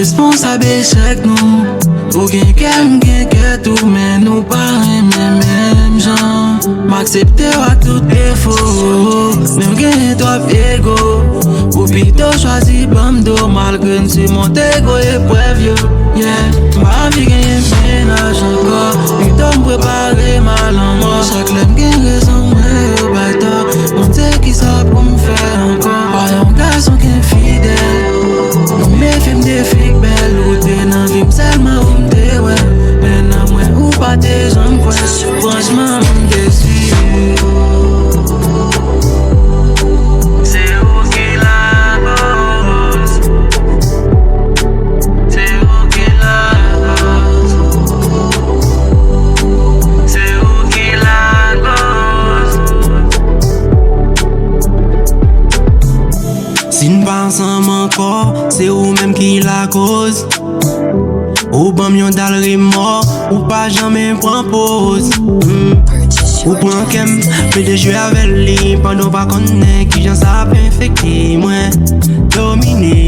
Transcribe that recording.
responsable échec nous. Ou gen que tout, mais nous pas même gens. M'accepter à tout défaut, même gen trop ego. Ou plutôt choisi bando, malgré nous mon ego épreuve yo. Yeah, ma vie gen ménage encore, plutôt m'préparer mal en moi. Chaque lème gen raison, mais au bâtard, mon Dieu qui ça pour m'faire encore. Pas un garçon qui est fidèle, nous mes films des flics belles, ou t'es dans vie seulement ou m'te ouais. Maintenant moi ou pas tes jambes quoi, franchement m'déçu. C'est où qui la cause, c'est où qui la cause, c'est où qui la cause. Si nous pas ensemble encore, c'est où même qui la cause. Ou bon mion dans le mort, ou pas jamais prend pause. Ou prend kem, mais de jouer avec lui pendant pas connaître qui j'en savais infecté moi. Dominé